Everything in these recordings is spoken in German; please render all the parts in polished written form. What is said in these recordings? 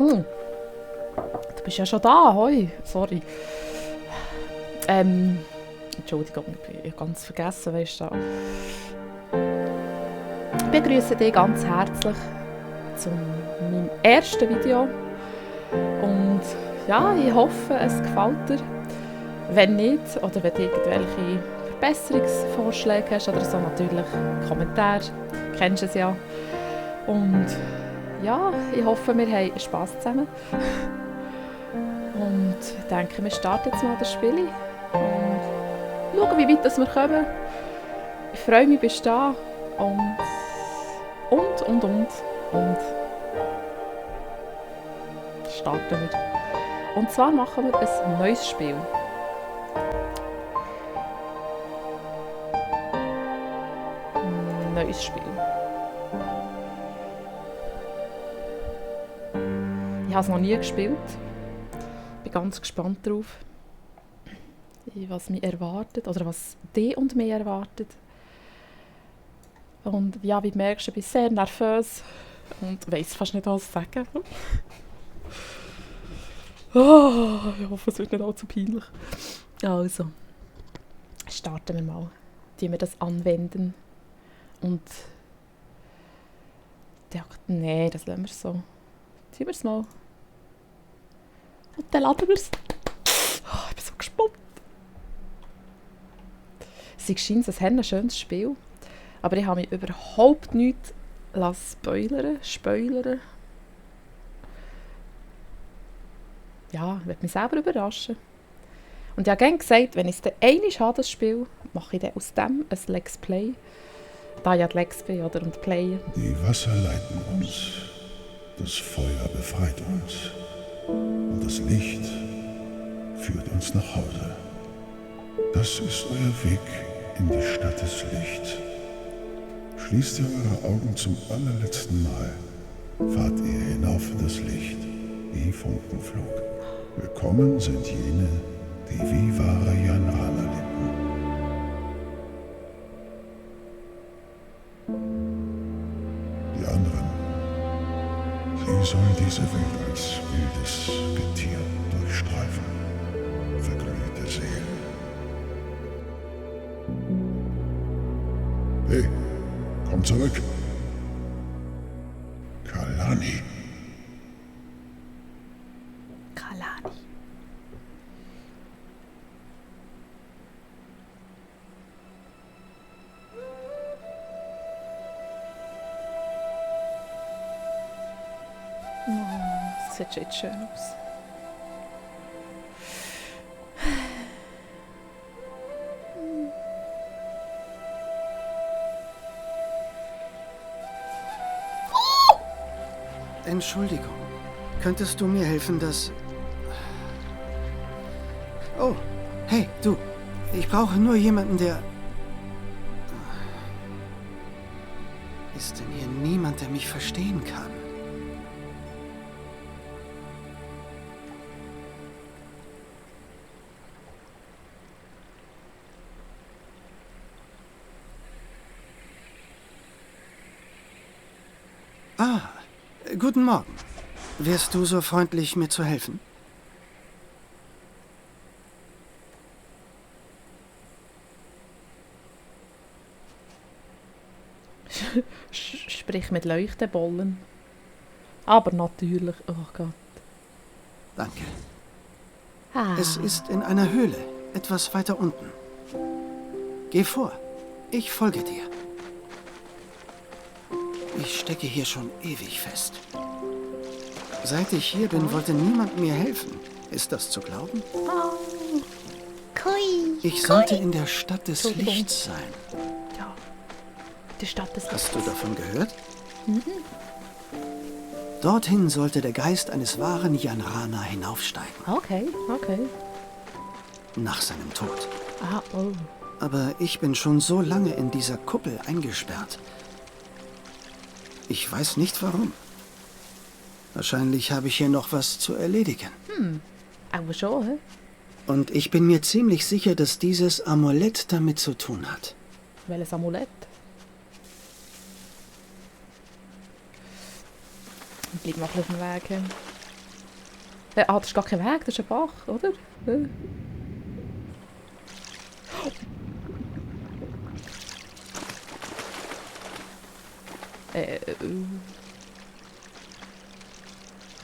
Du bist ja schon da, hoi. Sorry. Entschuldigung, ich habe ganz vergessen, weißt du. Ich begrüße dich ganz herzlich zu meinem ersten Video. Und ja, ich hoffe, es gefällt dir. Wenn nicht, oder wenn du irgendwelche Verbesserungsvorschläge hast oder so, natürlich Kommentare, du kennst es ja. Und ja, ich hoffe, wir haben Spass zusammen. Und ich denke, wir starten jetzt mal das Spiel und schauen, wie weit wir kommen. Ich freue mich, bist du da. Und starten wir. Und zwar machen wir ein neues Spiel. Neues Spiel. Ich habe es noch nie gespielt. Ich bin ganz gespannt darauf, was mich erwartet oder was dich und mich erwartet. Und ja, wie du merkst, ich bin sehr nervös und weiss fast nicht, was sagen. Oh, ich hoffe, es wird nicht allzu peinlich. Also, starten wir mal. Die wir das anwenden. Und nee, das lassen wir so. Ziehen wir es mal. Und dann laden wir es. Oh, ich bin so gespannt. Es scheint ein schönes Spiel. Aber ich habe mich überhaupt nicht spoilern. Ja, ich werde mich selber überraschen. Und ich habe gerne gesagt, wenn ich es dann einmal habe, das Spiel, mache ich dann aus dem ein Let's Play. Da ja die Let's Play oder und Play. Die Wasser leiten uns, das Feuer befreit uns und das Licht führt uns nach Hause. Das ist euer Weg in die Stadt des Lichts. Schließt ihr eure Augen zum allerletzten Mal, fahrt ihr hinauf in das Licht, wie Funkenflug. Willkommen sind jene, die wie wahre Janraner leben. Die anderen, sie sollen diese Welt als wildes Getier durchstreifen. Verglühte Seelen. Hey, komm zurück. Kalani. Kalani. Oh, das sieht jetzt schön aus. Entschuldigung, könntest du mir helfen, dass... Oh, hey, du. Ich brauche nur jemanden, der... Ist denn hier niemand, der mich verstehen kann? Ah, guten Morgen. Wärst du so freundlich, mir zu helfen? Sprich mit Leuchtenbollen. Aber natürlich. Oh Gott. Danke. Ah. Es ist in einer Höhle, etwas weiter unten. Geh vor. Ich folge dir. Ich stecke hier schon ewig fest. Seit ich hier bin, wollte niemand mir helfen. Ist das zu glauben? Oh. Kui. Ich sollte in der Stadt des Lichts sein. Ja. Die Stadt des Hast du davon gehört? Mhm. Dorthin sollte der Geist eines wahren Janrana hinaufsteigen. Okay. Nach seinem Tod. Ah, oh. Aber ich bin schon so lange in dieser Kuppel eingesperrt. Ich weiß nicht warum. Wahrscheinlich habe ich hier noch was zu erledigen. Aber schon, hä? Und ich bin mir ziemlich sicher, dass dieses Amulett damit zu tun hat. Welches Amulett? Bleib mal auf dem Weg. Das ist gar kein Weg, das ist ein Bach, oder?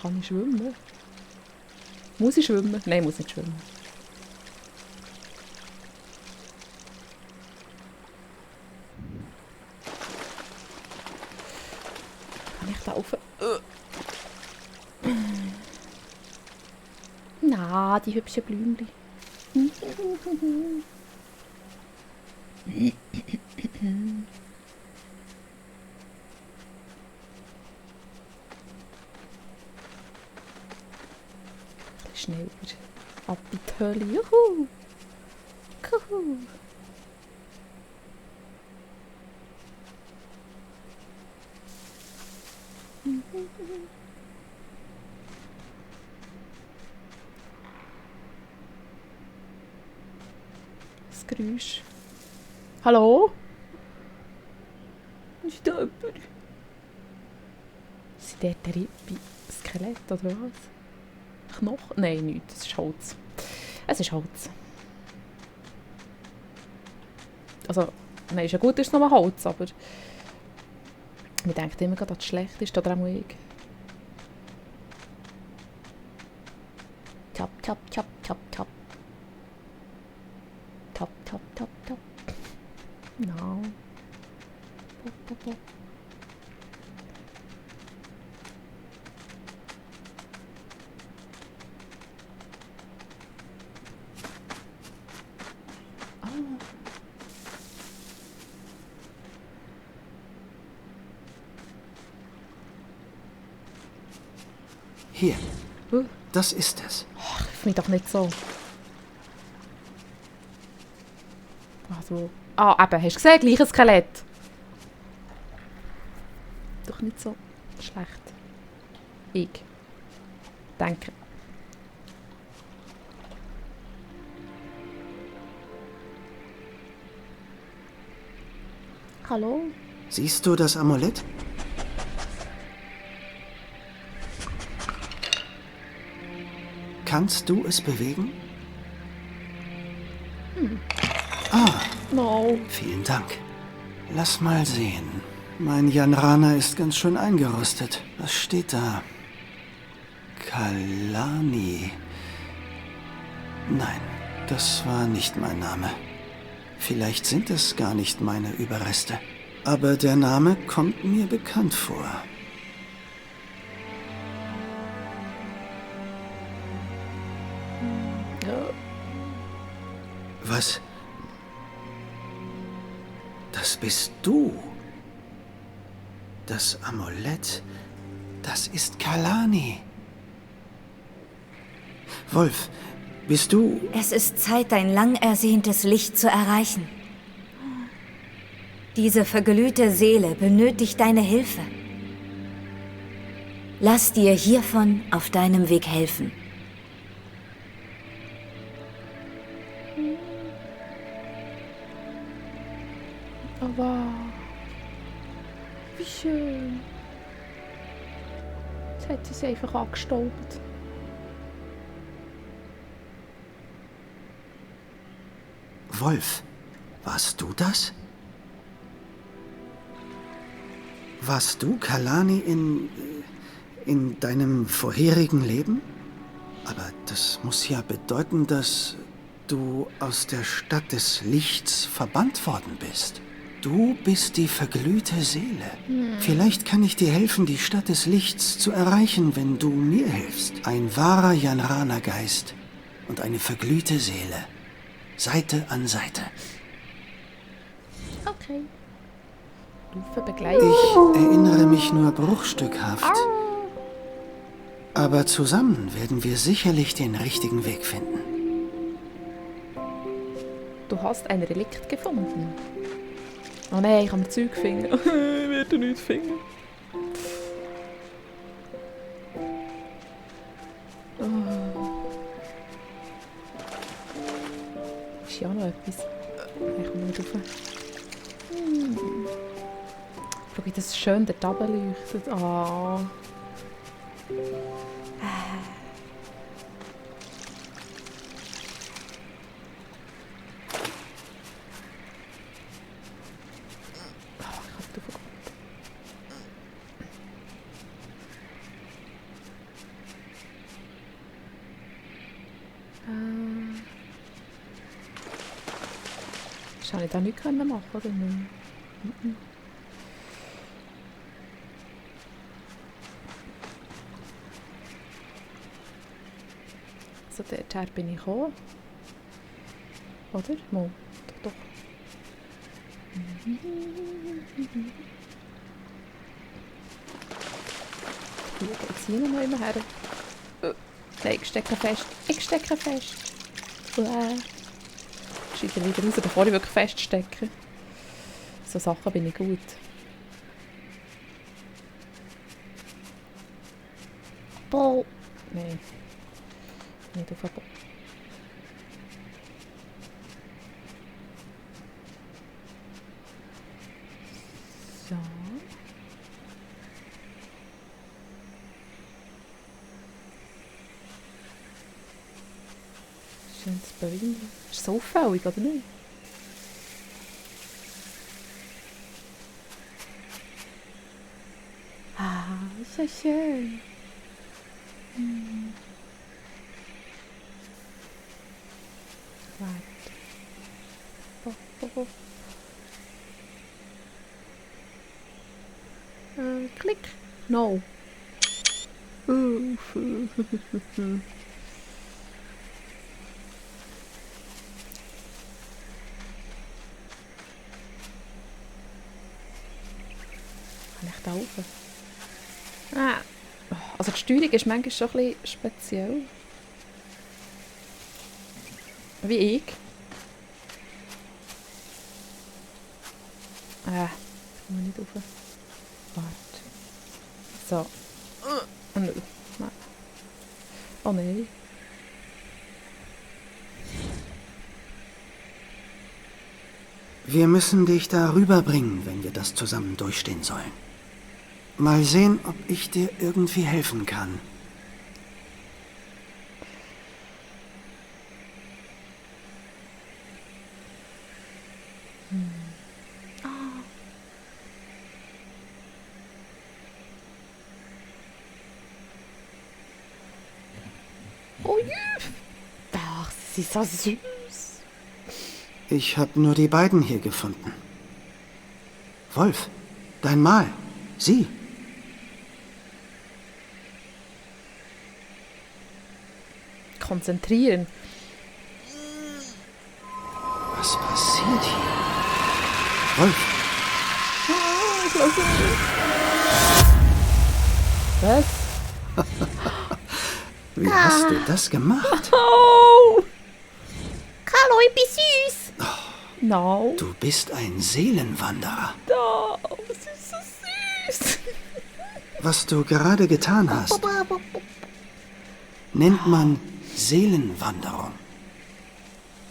Kann ich schwimmen? Muss ich schwimmen? Nein, ich muss nicht schwimmen. Kann ich da rauf? Na, die hübschen Blümchen. Schneller. Ab in die Höhle. Juhu! Kuhu! Das Geräusch. Hallo? Ist da jemand? Sind dort der Rippe? Skelett oder was? Knochen? Nein, nichts. Es ist Holz. Es ist Holz. Also, nein, ist ja gut, ist es nur Holz, aber man denkt immer, dass das schlecht ist, oder auch ich. Chop, chop, chop, chop, chop. Chop, chop, chop, chop. No. Pop, pop, pop. Hier, das ist es. Ach, rief mich doch nicht so. Also, eben, hast du gesehen? Gleiches Skelett. Doch nicht so schlecht. Ich denke. Hallo? Siehst du das Amulett? Kannst du es bewegen? No. Vielen Dank. Lass mal sehen. Mein Janrana ist ganz schön eingerostet. Was steht da? Kalani. Nein, das war nicht mein Name. Vielleicht sind es gar nicht meine Überreste. Aber der Name kommt mir bekannt vor. Was? Das bist du. Das Amulett, das ist Kalani. Wolf, bist du... Es ist Zeit, dein lang ersehntes Licht zu erreichen. Diese verglühte Seele benötigt deine Hilfe. Lass dir hiervon auf deinem Weg helfen. Aber wie schön. Jetzt hat sie es einfach angestaubt. Wolf, warst du das? Warst du Kalani in deinem vorherigen Leben? Aber das muss ja bedeuten, dass du aus der Stadt des Lichts verbannt worden bist. Du bist die verglühte Seele. Vielleicht kann ich dir helfen, die Stadt des Lichts zu erreichen, wenn du mir hilfst. Ein wahrer Janrana-Geist und eine verglühte Seele. Seite an Seite. Okay. Stufe begleiten. Ich erinnere mich nur bruchstückhaft. Aber zusammen werden wir sicherlich den richtigen Weg finden. Du hast ein Relikt gefunden. Oh nein, ich kann mir Zeug finden. Ich werde nichts finden. Ist ja noch etwas. Ich komme nicht rauf. Schau, wie das schön dort runterleuchtet. Oh. Habe ich da nichts machen, oder nicht? So, dorthin bin ich gekommen. Oder? Mal, doch. Hier geht es hier noch immer her. Nein, ich stecke fest. Ich stecke fest. Scheide wieder raus, bevor ich wirklich feststecke. So Sachen bin ich gut. Ball. Nein. Nicht auf den Ball. So. Schönes Bewein. Ist so auffällig, oder nicht? Ah, ist ja schön. Warte. Klick. No. Kann ich da rauf? Ah. Also die Steuerung ist manchmal schon ein bisschen speziell. Wie ich. Kann man nicht rauf. Warte. So. Oh nein. Oh nein. Wir müssen dich da rüberbringen, wenn wir das zusammen durchstehen sollen. Mal sehen, ob ich dir irgendwie helfen kann. Oh ja. Ach, sie ist so süß. Ich habe nur die beiden hier gefunden. Wolf, dein Mal. Sieh. Konzentrieren. Was passiert hier? Wolf, Was? wie hast du das gemacht? Oh! Hallo, ich bin süß. No. Du bist ein Seelenwanderer. Oh, sie ist so süß. Was du gerade getan hast, nennt man Seelenwanderung.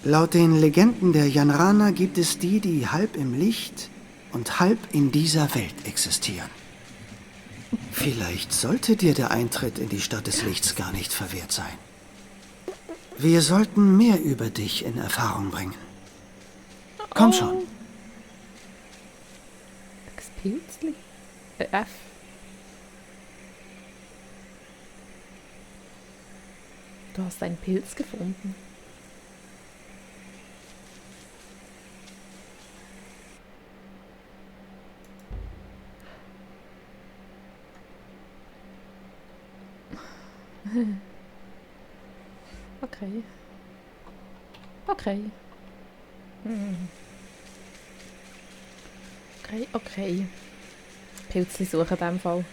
Laut den Legenden der Yanrana gibt es die, die halb im Licht und halb in dieser Welt existieren. Vielleicht sollte dir der Eintritt in die Stadt des Lichts gar nicht verwehrt sein. Wir sollten mehr über dich in Erfahrung bringen. Komm schon. Pilzli? F. Du hast einen Pilz gefunden. Okay. Okay. Okay. Pilzli suchen in diesem Fall.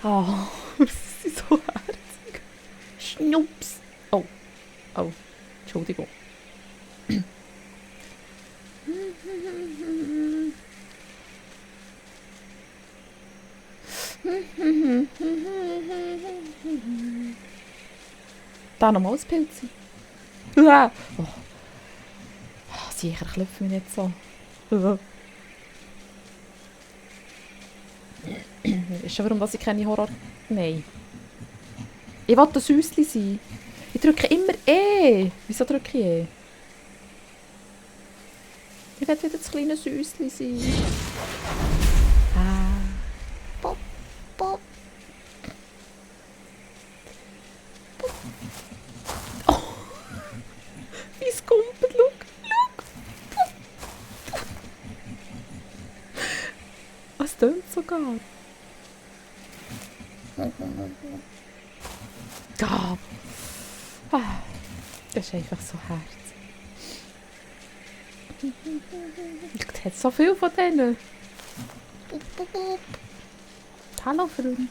Oh, sie sind so herzig. Schnups. Oh. Oh. Entschuldigung. Da nochmal das Pilz. Oh. Sicher klopft mich nicht so. Weißt du, warum ich keine Horror... Nein. Ich will ein Süssli sein. Ich drücke immer E. Wieso drücke ich E? Ich will wieder das kleine Süssli sein. Pop, pop. Oh. Wie es kumpelt, schau. sogar. Gab. Ah, das ist einfach so herzig. Es hat so viel von denen. Hallo, Freunde.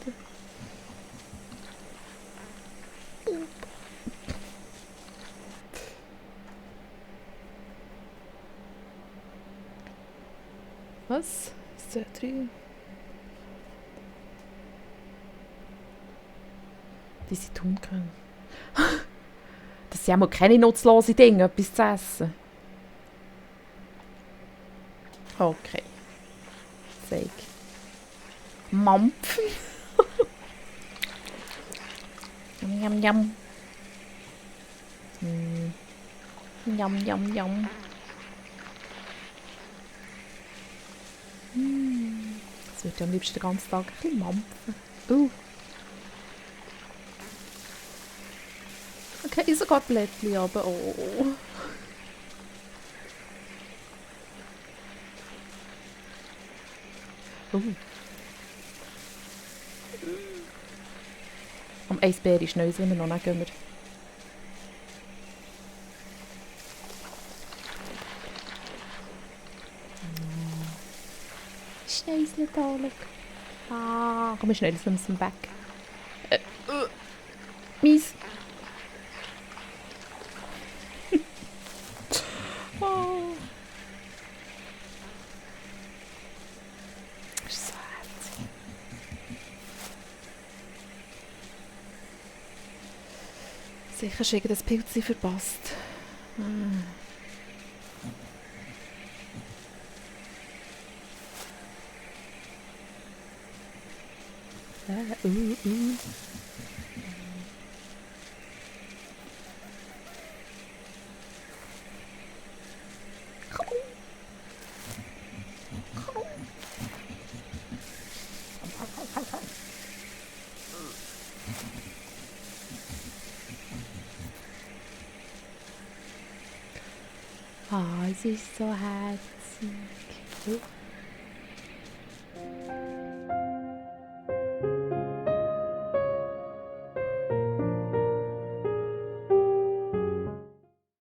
Was? 1, 2, 3. Die sind tun können. Das sind ja mal keine nutzlosen Dinge, etwas zu essen. Okay. Zeig. Mampfen. Yum, yum, yum. Yum, yum, yum. Das würde ich am liebsten den ganzen Tag ein bisschen mampfen. Okay, sogar Blättchen, aber oh. Am Eisbär ist neu, wir noch nicht gehen. Schneisel da, schau. Ah, komm schnell aus dem Weg. Mies. Oh. Das ist so herzig. Sicher ist irgendein Pilz verpasst. Ah, es ist so herzig.